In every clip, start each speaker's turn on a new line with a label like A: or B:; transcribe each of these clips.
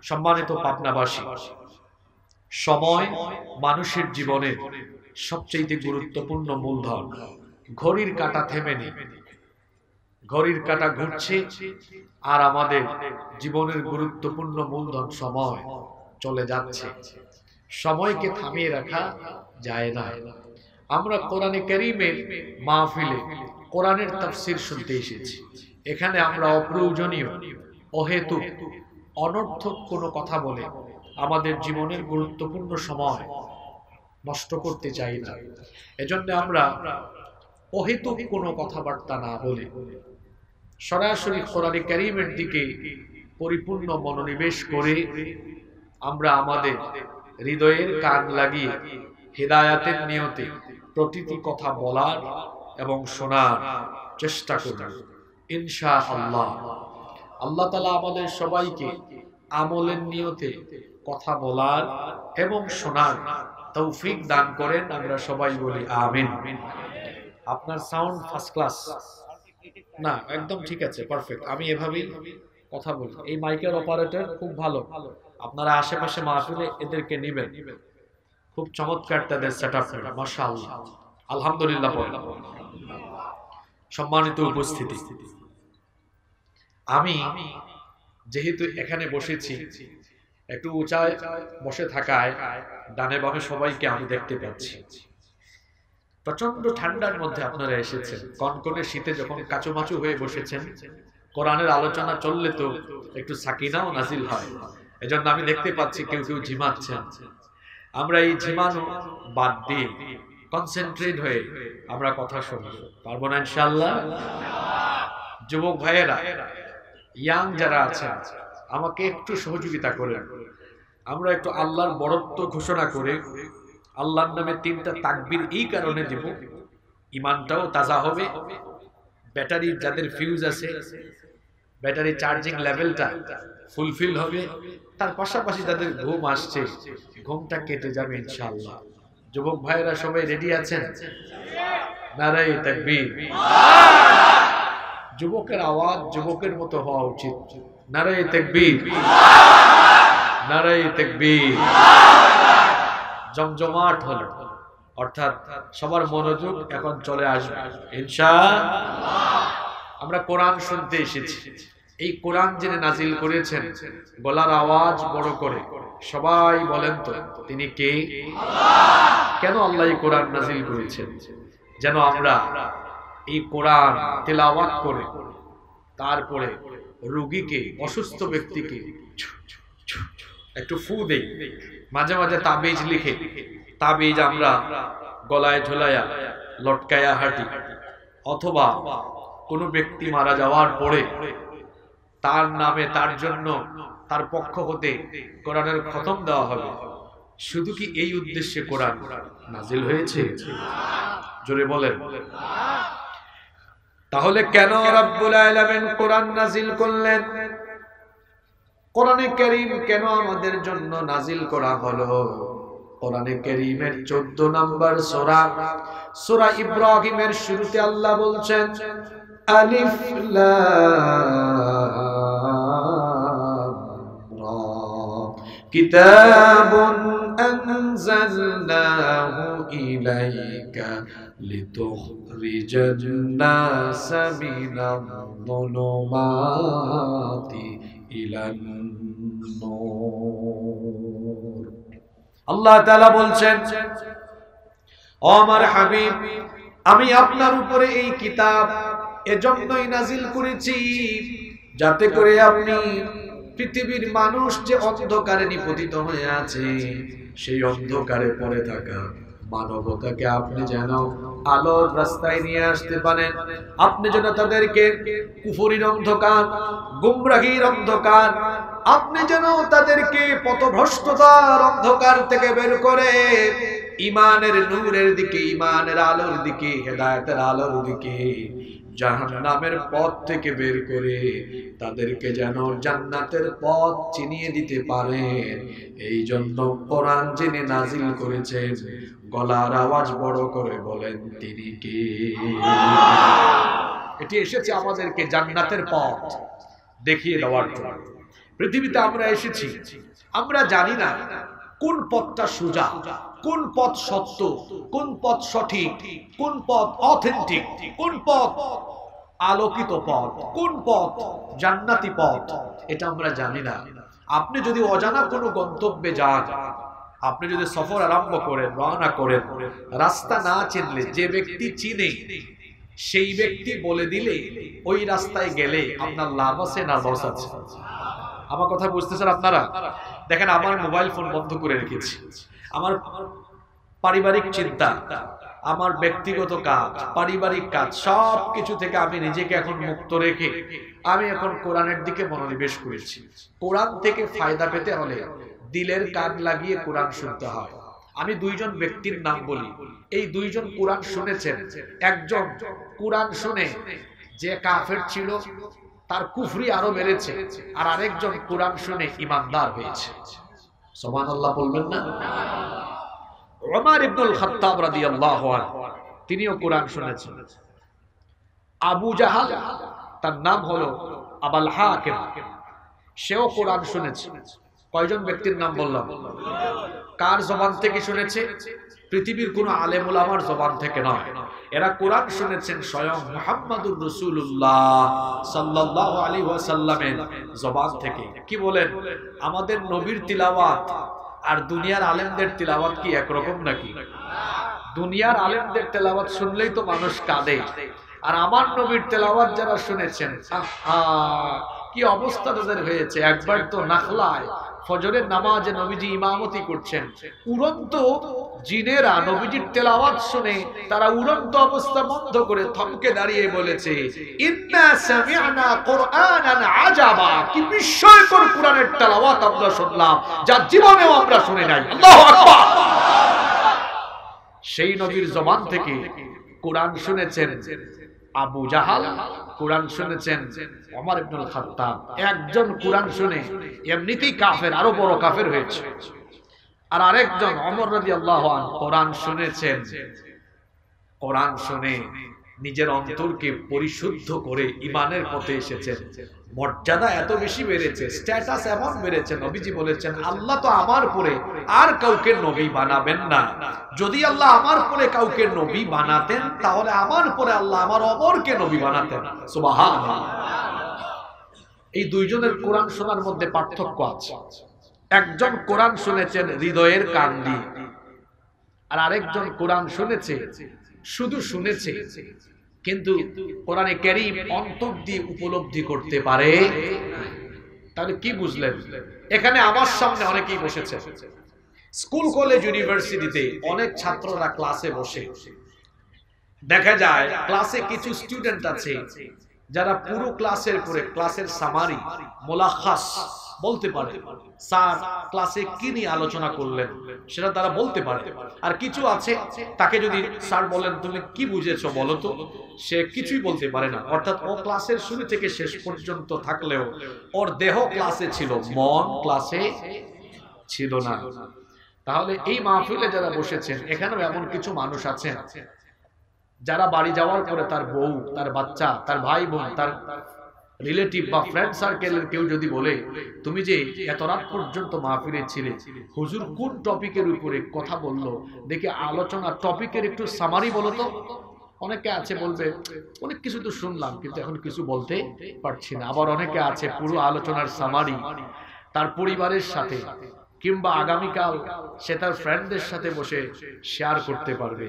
A: সম্মানিত পাবনাবাসী, সময় মানুষের জীবনে সবচেয়ে গুরুত্বপূর্ণ মূলধন। ঘড়ির কাঁটা থেমেনি, ঘড়ির কাঁটা ঘুরছে, আর আমাদের জীবনের গুরুত্বপূর্ণ মূলধন সময় চলে যাচ্ছে। সময়কে থামিয়ে রাখা যায় না। আমরা কোরআনে কারীমের মাহফিলে কোরআনের তাফসীর শুনতে এসেছি। এখানে আমরা অপ্রয়োজনীয়, অহেতুক, অনর্থক কোনো কথা বলে আমাদের জীবনের গুরুত্বপূর্ণ সময় নষ্ট করতে চাই না। এজন্য আমরা অহেতুক কোনো কথাবার্তা না বলে সরাসরি কোরআনে কারীমের দিকে পরিপূর্ণ মনোনিবেশ করে আমরা আমাদের হৃদয়ের কান লাগিয়ে হিদায়াতের নিয়তে প্রতিটি কথা বলার এবং শোনার চেষ্টা করব ইনশাআল্লাহ। আল্লাহ তাআলা আমাদের সবাইকে আমলের নিয়তে কথা বলার এবং শোনার তৌফিক দান করেন। আমরা সবাই বলি আমিন। আপনার সাউন্ড ফার্স্ট ক্লাস না, একদম ঠিক আছে, পারফেক্ট। আমি এভাবেই কথা বলি। এই মাইকের অপারেটর খুব ভালো, আপনারা আশেপাশে মাহফিলে এদেরকে নেবেন। খুব চমৎকার তাদের সেটআপ, মাশাআল্লাহ, আলহামদুলিল্লাহ। সম্মানিত উপস্থিতি, আমি যেহেতু এখানে বসেছি, একটু উঁচায় বসে থাকায় ডানে বামে সবাইকে আমি দেখতে পাচ্ছি। প্রচন্ড ঠান্ডার মধ্যে আপনারা এসেছেন, কনকনে শীতে যখন কাচুমাচু হয়ে বসেছেন। কোরআনের আলোচনা চললে তো একটু সাকিনাও নাজিল হয়। এজন্য আমি দেখতে পাচ্ছি কেউ কেউ ঝিমাচ্ছেন। আমরা এই ঝিমানো বাদ দিয়ে কনসেন্ট্রেট হয়ে আমরা কথা শুনবো, পারবো না ইনশাআল্লাহ? যুবক ভাইয়েরা, ইয়াং যারা আছেন, আমাকে একটু সহযোগিতা করেন। আমরা একটু আল্লাহর বড়ত্ব ঘোষণা করে আল্লাহর নামে 3টা তাকবীর এই কারণে দিব, ইমানটাও তাজা হবে, ব্যাটারি যাদের ফিউজ আছে, ব্যাটারি চার্জিং লেভেলটা ফুলফিল হবে, তার পাশাপাশি যাদের ঘুম আসছে, ঘুমটা কেটে যাবে ইনশাআল্লাহ। যুবক ভাইয়েরা সবাই রেডি আছেন? নারায়ে তাকবীর। যুবকের আওয়াজ যুবকের মতো হওয়া উচিত। নারায়ে তাকবীর, নারায়ে তাকবীর। জমজমাট হলো, অর্থাৎ সবার মনোযোগ এখন চলে আসবে ইনশাআল্লাহ। আমরা কোরআন শুনতে এসেছি। এই কোরআন যিনি নাজিল করেছেন, গলার আওয়াজ বড় করে সবাই বলেন তো তিনি কে? আল্লাহ। কেন আল্লাহ এই কোরআন নাজিল করেছেন? যেন আমরা এই কোরআন তেলাওয়াত করে তারপরে রোগীকে, অসুস্থ ব্যক্তিকে একটু ফু দেই। মাঝে মাঝে তাবিজ লিখে, তাবিজ আমরা গলায় ঝোলায়া লটকায়া হাঁটি, অথবা কোনো ব্যক্তি মারা যাওয়ার পরে তার নামে, তার জন্য, তার পক্ষ হতে কোরআনের খতম দেওয়া হবে। শুধু কি এই উদ্দেশ্যে কোরআন নাজিল হয়েছে? জোরে বলেন। তাহলে কেন রব্বুল আলামিন কোরআন নাজিল করলেন? কোরআনে কারীম কেন আমাদের জন্য নাজিল করা হলো? কোরআনে কারীমের 14 নম্বর সূরা, সূরা ইব্রাহিমের শুরুতে আল্লাহ বলছেন আলিফ লাম রা কিতাবুন আনজালনাহু ইলাইকা লিতুখরিজান নাসা মিনাল-যুলুমাতি ইলান নূর। আল্লাহ তাআলা বলছেন, ও আমার হাবিব, আমি আপনার উপরে এই কিতাব এজন্যই নাজিল করেছি যাতে করে আপনি পৃথিবীর মানুষ যে অন্ধকারে নিপতিত হয়ে আছে, সেই অন্ধকারে পড়ে থাকা মানবতাকে আপনি যেন আলোর রাস্তায় নিয়ে আসতে পারেন। আপনি যেন তাদেরকে কুফরির অন্ধকার, গুমরাহির অন্ধকার, আপনি যেন তাদেরকে পথভ্রষ্টতার অন্ধকার থেকে বের করে ঈমানের নূরের দিকে, ঈমানের আলোর দিকে, হেদায়েতের আলোর দিকে, জাহান্নামের পথ থেকে বের করে তাদেরকে যেন জান্নাতের পথ চিনিয়ে দিতে পারেন। এই জন্য কোরআন যিনি নাজিল করেছেন, গলার আওয়াজ বড় করে বলেন তিনি কে? এটি এসেছে আমাদেরকে জান্নাতের পথ দেখিয়ে দেওয়ার জন্য। পৃথিবীতে আমরা এসেছি, আমরা জানি না কোন পথটা সোজা, কোন পথ সত্য, কোন পথ সঠিক, কোন পথ অথেন্টিক, কোন পথ আলোকিত পথ, কোন পথ জান্নাতি পথ, এটা আমরা জানি না। আপনি যদি অজানা কোনো গন্তব্যে যান, আপনি যদি সফর আরম্ভ করেন, রওনা করেন, রাস্তা না চিনলে যে ব্যক্তি চিনে সেই ব্যক্তি বলে দিলে ওই রাস্তায় গেলে আপনার লাভ আছে না লস আছে? আমার কথা বুঝতেছেন আপনারা? দেখেন, আমার মোবাইল ফোন বন্ধ করে রেখেছি। আমার পারিবারিক চিন্তা, আমার ব্যক্তিগত কাজ, পারিবারিক কাজ, সব কিছু থেকে আমি নিজেকে এখন মুক্ত রেখে আমি এখন কোরআনের দিকে মনোনিবেশ করেছি। কোরআন থেকে ফায়দা পেতে হলে দিলের কান লাগিয়ে কোরআন শুনতে হয়। আমি দুইজন ব্যক্তির নাম বলি, এই দুইজন কোরআন শুনেছেন। একজন কোরআন শুনে যে কাফের ছিল তার কুফরি আরো বেড়েছে, আর আরেকজন কোরআন শুনে ইমানদার হয়েছে। সুবহানাল্লাহ বলবেন না? ওমর ইবনুল খাত্তাব রাদিয়াল্লাহু আনহু তিনিও কোরআন শুনেছেন। আবু জাহাল, তার নাম হলো আবুল হাকিম, সেও কোরআন শুনেছে। কয়জন ব্যক্তির নাম বললাম? কার জবান থেকে শুনেছে? পৃথিবীর কোন আলেম উলামার জবান থেকে নয়। এরা কোরআন শুনেছেন স্বয়ং মুহাম্মাদুর রাসূলুল্লাহ সাল্লাল্লাহু আলাইহি ওয়াসাল্লামের জবান থেকে। কি বলেন? আমাদের নবীর তিলাওয়াত আর দুনিয়ার আলেমদের তিলাওয়াত কি একরকম নাকি? দুনিয়ার আলেমদের তেলাওয়াত শুনলেই তো মানুষ কাঁদে, আর আমার নবীর তেলাওয়াত যারা শুনেছেন, কি অবস্থা তাদের হয়েছে। একবার তো নাখলায় ফজরের নামাজে নবীজি ইমামতি করছেন, উড়ন্ত জিনেরা নবীজির তেলাওয়াত শুনে তারা উড়ন্ত অবস্থা বন্ধ করে থমকে দাঁড়িয়ে বলেছে, ইন্না সামি'না কুরআনান আজাবা, কি বিস্ময়কর কোরআনের তেলাওয়াত আমরা শুনলাম যা জীবনেও আমরা শুনি নাই। আল্লাহু আকবার। সেই নবীর জবান থেকে কোরআন শুনেছেন আবু জাহাল, কোরআন শুনেছেন ওমর ইবনুল খাত্তাব। একজন কোরআন শুনে এমনিতেই কাফের, আরো বড় কাফের হয়েছে। আর আরেকজন ওমর রাদিয়াল্লাহু আনহু কোরআন শুনেছেন, কোরআন শুনে নিজের অন্তরকে পরিশুদ্ধ করে ঈমানের পথে এসেছেন। মর্যাদা এত বেশি বেড়েছে, স্ট্যাটাস এমন বেড়েছে, নবীজি বলেছেন আল্লাহ তো আমার পরে আর কাউকে নবী বানাবেন না। যদি আল্লাহ আমার পরে কাউকে নবী বানাতেন তাহলে আমার পরে আল্লাহ আমার ওমরকে নবী বানাতেন। সুবহানাল্লাহ। এই দুইজনের কোরআন শোনার মধ্যে পার্থক্য আছে। একজন কোরআন শুনেছেন হৃদয়ের কান দিয়ে, আর আরেকজন কোরআন শুনেছে শুধু শুনেছে, কিন্তু কোরআনে কারীম অন্তর দিয়ে উপলব্ধি করতে পারে। তাহলে কি বুঝলেন? এখানে আমার সামনে অনেকেই বসেছে, স্কুল কলেজ ইউনিভার্সিটিতে অনেক ছাত্ররা ক্লাসে বসে, দেখা যায় ক্লাসে কিছু স্টুডেন্ট আছে যারা পুরো ক্লাসের পরে ক্লাসের সামারি, মুলাখাস বলতে পারে, স্যার ক্লাসে কি নিয়ে আলোচনা করলেন সেটা তারা বলতে পারে। আর কিছু আছে তাকে যদি স্যার বলেন তুমি কি বুঝেছো বলো তো, সে কিছুই বলতে পারে না। অর্থাৎ ও ক্লাসের শুরু থেকে শেষ পর্যন্ত থাকলেও ওর দেহ ক্লাসে ছিল, মন ক্লাসে ছিল না। তাহলে এই মাহফিলে যারা বসেছেন এখানেও এমন কিছু মানুষ আছেন যারা বাড়ি যাওয়ার পরে তার বউ, তার বাচ্চা, তার ভাই বোন, তার রিলেটিভ বা ফ্রেন্ড সার্কেলের কেউ যদি বলে তুমি যে এত রাত পর্যন্ত মাহফিলে ছিলে, হুজুর কোন টপিকের উপরে কথা বললো, দেখে আলোচনা টপিকের একটু সামারি বলো তো। অনেকে আছে বলবে অনেক কিছু তো শুনলাম কিন্তু এখন কিছু বলতে পারছি না। আবার অনেকে আছে পুরো আলোচনার সামারি তার পরিবারের সাথে কিংবা আগামীকাল সে তার ফ্রেন্ডদের সাথে বসে শেয়ার করতে পারবে।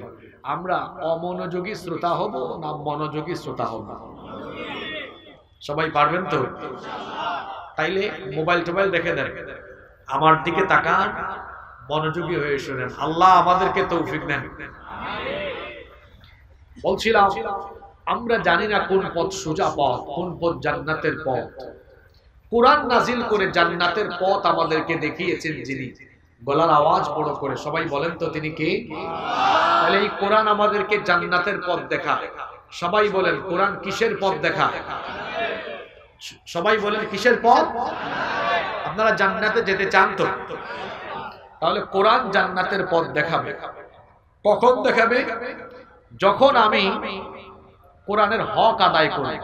A: আমরা অমনোযোগী শ্রোতা হব না মনোযোগী শ্রোতা হব? সবাই পারবেন তো? তাইলে মোবাইল টোবাইল রেখে দেন, আমার দিকে তাকান, মনোযোগী হয়ে শুনেন। আল্লাহ আমাদেরকে তৌফিক দেন। বলছিলাম আমরা জানি না কোন পথ সোজা পথ, কোন পথ জান্নাতের পথ। কোরআন নাজিল করে জান্নাতের পথ আমাদেরকে দেখিয়েছেন যিনি, গলার আওয়াজ বড় করে সবাই বলেন তো তিনি কে? তাহলে এই কোরআন আমাদেরকে জান্নাতের পথ দেখায়। সবাই বলেন কোরআন কিসের পথ দেখায়? সবাই বলেন কিসের পথ? আপনারা জান্নাতে যেতে চান তো? তাহলে কোরআন জান্নাতের পথ দেখাবে। কখন দেখাবে? যখন আমি কোরআনের হক আদায় করি।